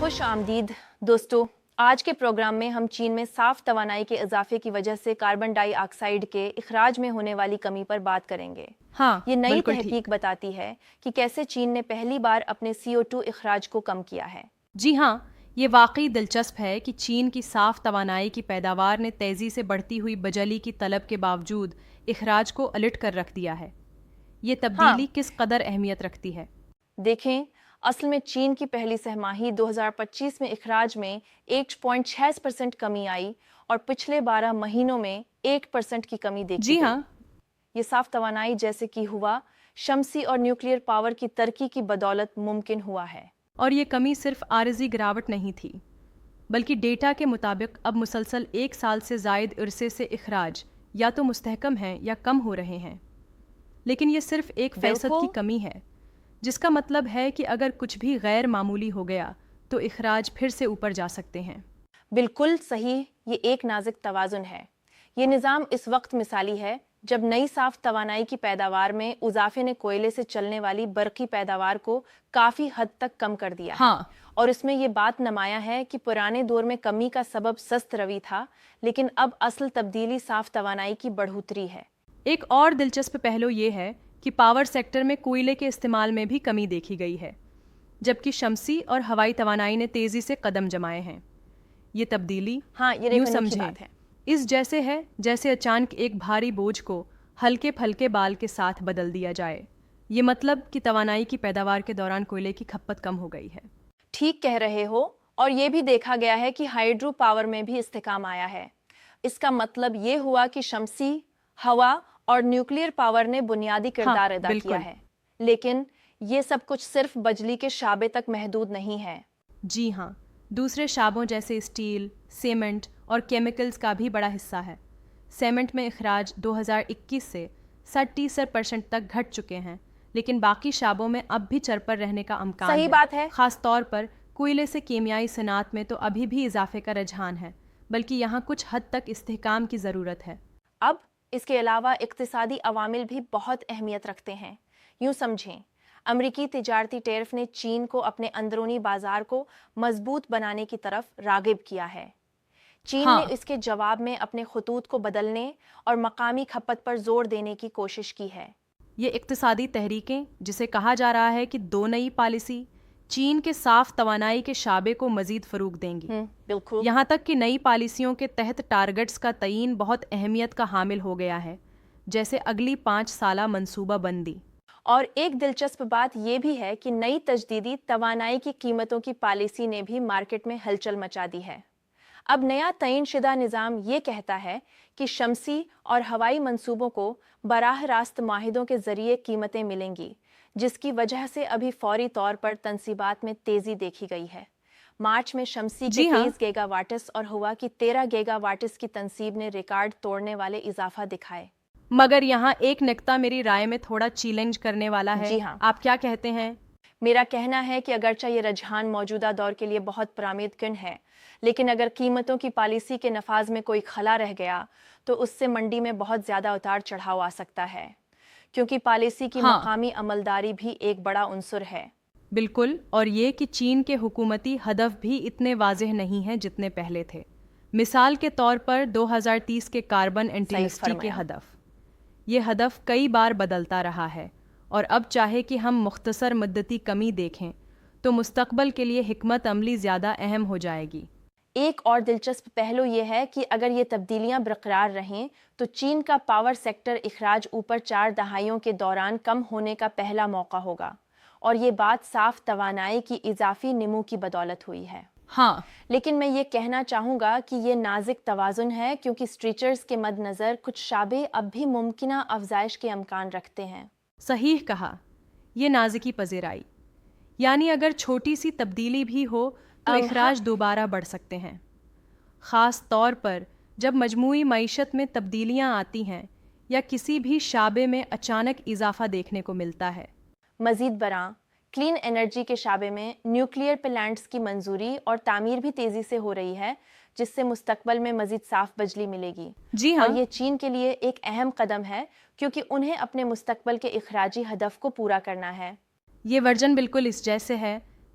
خوش آمدید دوستو، آج کے پروگرام میں ہم چین میں صاف توانائی کے اضافے کی وجہ سے کاربن ڈائی آکسائیڈ کے اخراج میں ہونے والی کمی پر بات کریں گے۔ یہ نئی تحقیق بتاتی ہے کہ کیسے چین نے پہلی بار اپنے CO2 اخراج کو کم کیا ہے۔ جی ہاں، یہ واقعی دلچسپ ہے کہ چین کی صاف توانائی کی پیداوار نے تیزی سے بڑھتی ہوئی بجلی کی طلب کے باوجود اخراج کو الٹ کر رکھ دیا ہے۔ یہ تبدیلی کس قدر اہمیت رکھتی ہے؟ دیکھیں، اصل میں چین کی پہلی سہ ماہی 2025 میں اخراج میں 1.6% کمی آئی اور پچھلے 12 مہینوں میں 1% کی کمی دیکھی جی ہاں، یہ صاف توانائی جیسے کہ ہوا، شمسی اور نیوکلیئر پاور کی ترقی کی بدولت ممکن ہوا ہے۔ اور یہ کمی صرف عارضی گراوٹ نہیں تھی، بلکہ ڈیٹا کے مطابق اب مسلسل 1 سال سے زائد عرصے سے اخراج یا تو مستحکم ہیں یا کم ہو رہے ہیں۔ لیکن یہ صرف 1% کی کمی ہے، جس کا مطلب ہے کہ اگر کچھ بھی غیر معمولی ہو گیا تو اخراج پھر سے اوپر جا سکتے ہیں۔ بالکل صحیح، یہ ایک نازک توازن ہے۔ یہ نظام اس وقت مثالی ہے جب نئی صاف توانائی کی پیداوار میں اضافے نے کوئلے سے چلنے والی برقی پیداوار کو کافی حد تک کم کر دیا ہے، اور اس میں یہ بات نمایاں ہے کہ پرانے دور میں کمی کا سبب سست روی تھا، لیکن اب اصل تبدیلی صاف توانائی کی بڑھوتری ہے۔ ایک اور دلچسپ پہلو یہ ہے کہ پاور سیکٹر میں کوئلے کے استعمال میں بھی کمی دیکھی گئی ہے، جبکہ شمسی اور ہوائی توانائی نے تیزی سے قدم جمائے ہیں۔ یہ تبدیلی یوں سمجھیں اس جیسے ہے جیسے اچانک ایک بھاری بوجھ کو ہلکے پھلکے بال کے ساتھ بدل دیا جائے۔ یہ مطلب کہ توانائی کی پیداوار کے دوران کوئلے کی کھپت کم ہو گئی ہے۔ ٹھیک کہہ رہے ہو، اور یہ بھی دیکھا گیا ہے کہ ہائیڈرو پاور میں بھی استحکام آیا ہے۔ اس کا مطلب یہ ہوا کہ شمسی، ہوا اور نیوکلیئر پاور نے بنیادی کردار ادا کیا ہے، لیکن یہ سب کچھ صرف بجلی کے شعبے تک محدود نہیں ہے۔ جی ہاں، دوسرے شعبوں جیسے اسٹیل، سیمنٹ اور کیمیکلز کا بھی بڑا حصہ ہے۔ سیمنٹ میں اخراج 2021 سے 37% تک گھٹ چکے ہیں، لیکن باقی شعبوں میں اب بھی چرپر رہنے کا امکان ہے۔ صحیح بات ہے۔ خاص طور پر کوئلے سے کیمیائی صنعت میں تو ابھی بھی اضافے کا رجحان ہے، بلکہ یہاں کچھ حد تک استحکام کی ضرورت ہے۔ اب اس کے علاوہ اقتصادی عوامل بھی بہت اہمیت رکھتے ہیں۔ یوں سمجھیں، امریکی تجارتی ٹیرف نے چین کو اپنے اندرونی بازار کو مضبوط بنانے کی طرف راغب کیا ہے۔ چین نے اس کے جواب میں اپنے خطوط کو بدلنے اور مقامی کھپت پر زور دینے کی کوشش کی ہے۔ یہ اقتصادی تحریکیں، جسے کہا جا رہا ہے کہ 2 نئی پالیسی، چین کے صاف توانائی کے شعبے کو مزید فروغ دیں گی۔ بالکل۔ یہاں تک کہ نئی پالیسیوں کے تحت ٹارگٹس کا تعین بہت اہمیت کا حامل ہو گیا ہے، جیسے اگلی 5 سالہ منصوبہ بندی۔ اور ایک دلچسپ بات یہ بھی ہے کہ نئی تجدیدی توانائی کی قیمتوں کی پالیسی نے بھی مارکیٹ میں ہلچل مچا دی ہے۔ اب نیا تعین شدہ نظام یہ کہتا ہے کہ شمسی اور ہوائی منصوبوں کو براہ راست معاہدوں کے ذریعے قیمتیں ملیں گی، جس کی وجہ سے ابھی فوری طور پر تنصیبات میں تیزی دیکھی گئی ہے۔ مارچ میں شمسی کے 23 گیگا واٹس اور ہوا کی 13 گیگا واٹس کی تنصیب نے ریکارڈ توڑنے والے اضافہ دکھائے۔ مگر یہاں ایک نکتہ میری رائے میں تھوڑا چیلنج کرنے والا ہے۔ جی ہاں، آپ کیا کہتے ہیں؟ میرا کہنا ہے کہ اگرچہ یہ رجحان موجودہ دور کے لیے بہت پرامید کن ہے، لیکن اگر قیمتوں کی پالیسی کے نفاذ میں کوئی خلا رہ گیا تو اس سے منڈی میں بہت زیادہ اتار چڑھاؤ آ سکتا ہے، کیونکہ پالیسی کی مقامی عملداری بھی ایک بڑا عنصر ہے۔ بالکل، اور یہ کہ چین کے حکومتی ہدف بھی اتنے واضح نہیں ہیں جتنے پہلے تھے۔ مثال کے طور پر 2030 کے کاربن انٹینسٹی کے ہدف۔ یہ ہدف کئی بار بدلتا رہا ہے، اور اب چاہے کہ ہم مختصر مدتی کمی دیکھیں تو مستقبل کے لیے حکمت عملی زیادہ اہم ہو جائے گی۔ ایک اور دلچسپ پہلو یہ ہے کہ اگر یہ تبدیلیاں برقرار رہیں تو چین کا پاور سیکٹر اخراج اوپر 4 دہائیوں کے دوران کم ہونے کا پہلا موقع ہوگا، اور یہ بات صاف توانائی کی اضافی نمو کی بدولت ہوئی ہے۔ لیکن میں یہ کہنا چاہوں گا کہ یہ نازک توازن ہے، کیونکہ اسٹریچرز کے مد نظر کچھ شعبے اب بھی ممکنہ افزائش کے امکان رکھتے ہیں۔ صحیح کہا، یہ نازکی پذیرائی، یعنی اگر چھوٹی سی تبدیلی بھی ہو تو اخراج دوبارہ بڑھ سکتے ہیں، خاص طور پر جب مجموعی معیشت میں تبدیلیاں آتی ہیں یا کسی بھی شعبے میں اچانک اضافہ دیکھنے کو ملتا ہے۔ مزید برآں، کلین انرجی کے شعبے میں نیوکلیئر پلانٹس کی منظوری اور تعمیر بھی تیزی سے ہو رہی ہے، جس سے مستقبل میں مزید صاف بجلی ملے گی۔ جی ہاں، اور یہ چین کے لیے ایک اہم قدم ہے، کیونکہ انہیں اپنے مستقبل کے اخراجی ہدف کو پورا کرنا ہے۔ یہ ورژن بالکل اس جیسے ہے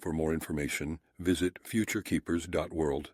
For more information, visit futurekeepers.world.